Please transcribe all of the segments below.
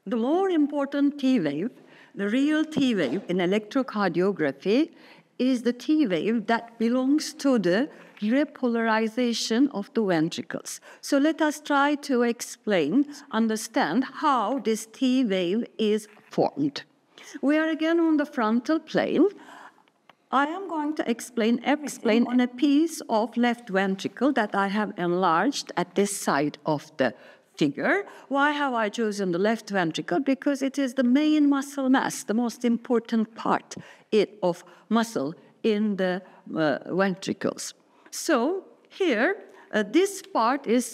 The more important T wave, the real T wave in electrocardiography, is the T wave that belongs to the repolarization of the ventricles. So let us try to understand how this T wave is formed. We are again on the frontal plane. I am going to explain on a piece of left ventricle that I have enlarged at this side of the figure. Why have I chosen the left ventricle? Because it is the main muscle mass, the most important part of muscle in the ventricles. So here, this part is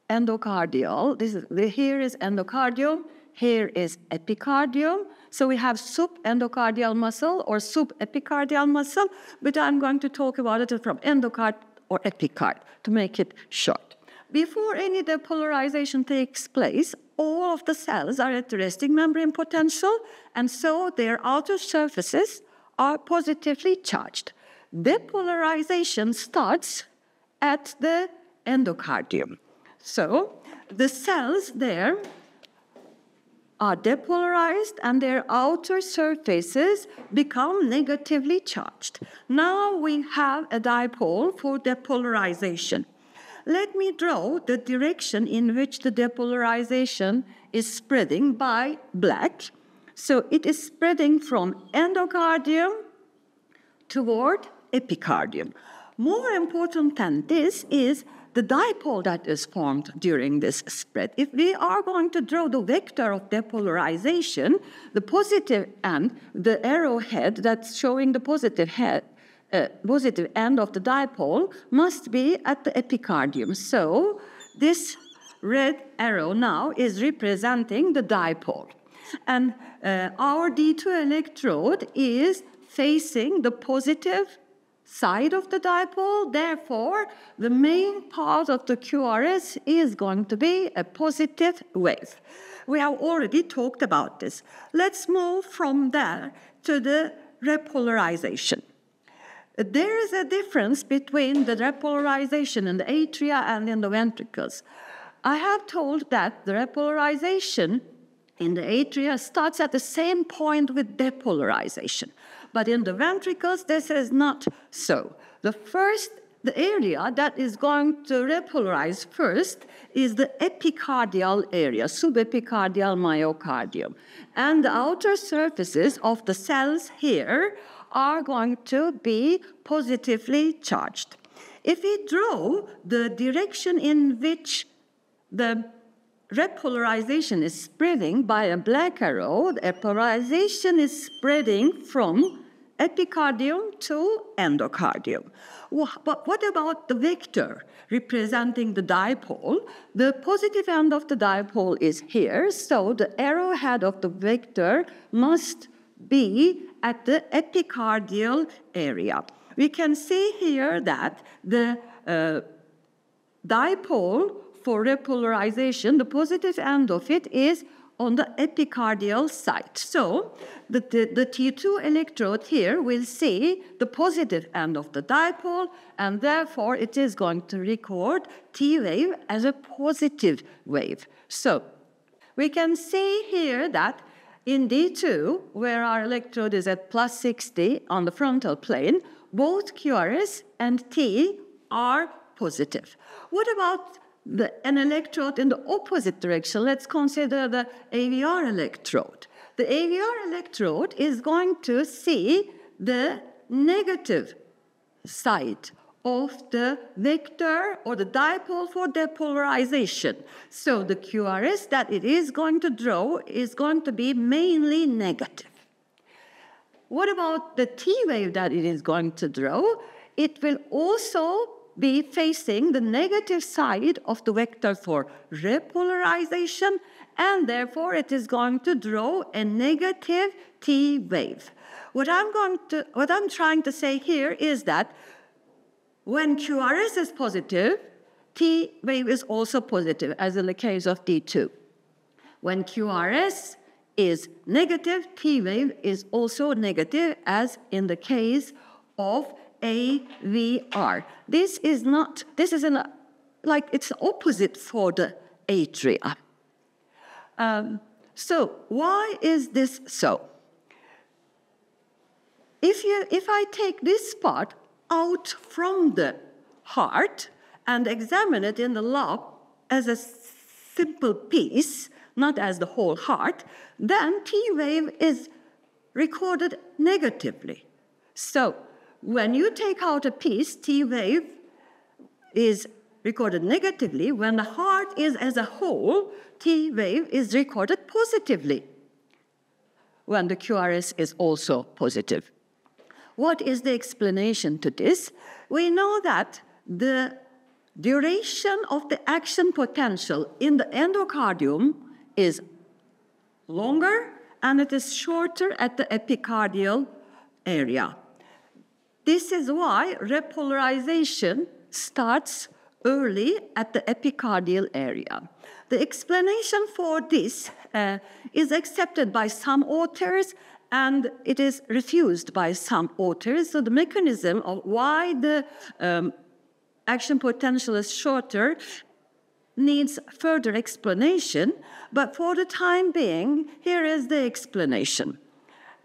subendocardial. Here is endocardium, here is epicardium. So we have subendocardial muscle or subepicardial muscle, but I'm going to talk about it from endocard or epicard to make it short. Before any depolarization takes place, all of the cells are at the resting membrane potential, and so their outer surfaces are positively charged. Depolarization starts at the endocardium. So the cells there are depolarized and their outer surfaces become negatively charged. Now we have a dipole for depolarization. Let me draw the direction in which the depolarization is spreading by black. So it is spreading from endocardium toward epicardium. More important than this is the dipole that is formed during this spread. If we are going to draw the vector of depolarization, the positive end, the arrowhead that's showing the positive end of the dipole must be at the epicardium. So this red arrow now is representing the dipole. And our D2 electrode is facing the positive side of the dipole. Therefore, the main part of the QRS is going to be a positive wave. We have already talked about this. Let's move from there to the repolarization. There is a difference between the repolarization in the atria and in the ventricles. I have told that the repolarization in the atria starts at the same point with depolarization. But in the ventricles, this is not so. The area that is going to repolarize first is the epicardial area, subepicardial myocardium. And the outer surfaces of the cells here are going to be positively charged. If we draw the direction in which the repolarization is spreading by a black arrow, the repolarization is spreading from epicardium to endocardium. But what about the vector representing the dipole? The positive end of the dipole is here, so the arrowhead of the vector must be at the epicardial area. We can see here that the dipole for repolarization, the positive end of it is on the epicardial side. So the T2 electrode here will see the positive end of the dipole, and therefore it is going to record T wave as a positive wave. So we can see here that in D2, where our electrode is at plus 60 on the frontal plane, both QRS and T are positive. What about an electrode in the opposite direction? Let's consider the AVR electrode. The AVR electrode is going to see the negative side of the vector or the dipole for depolarization. So the QRS that it is going to draw is going to be mainly negative. What about the T wave that it is going to draw? It will also be facing the negative side of the vector for repolarization, and therefore it is going to draw a negative T wave. What I'm trying to say here is that when QRS is positive, T wave is also positive, as in the case of D2. When QRS is negative, T wave is also negative, as in the case of AVR. This is it's opposite for the atria. So why is this so? If I take this part out from the heart and examine it in the lab as a simple piece, not as the whole heart, then T wave is recorded negatively. So when you take out a piece, T wave is recorded negatively. When the heart is as a whole, T wave is recorded positively, when the QRS is also positive. What is the explanation to this? We know that the duration of the action potential in the endocardium is longer and it is shorter at the epicardial area. This is why repolarization starts early at the epicardial area. The explanation for this is accepted by some authors and it is refused by some authors. So the mechanism of why the action potential is shorter needs further explanation, but for the time being, here is the explanation.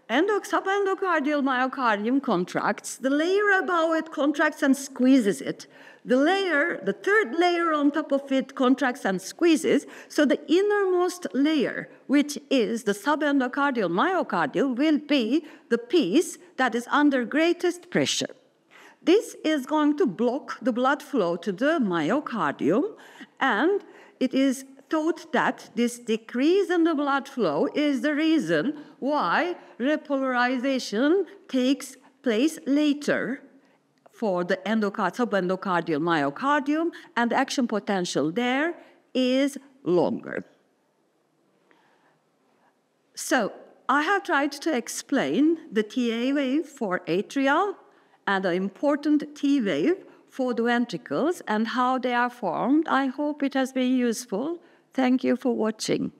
Subendocardial myocardium contracts, the layer above it contracts and squeezes it. The third layer on top of it contracts and squeezes, so the innermost layer, which is the subendocardial myocardium, will be the piece that is under greatest pressure. This is going to block the blood flow to the myocardium, and it is thought that this decrease in the blood flow is the reason why repolarization takes place later for the subendocardial myocardium, and the action potential there is longer. So I have tried to explain the TA wave for atrial and the important T wave for the ventricles and how they are formed. I hope it has been useful. Thank you for watching.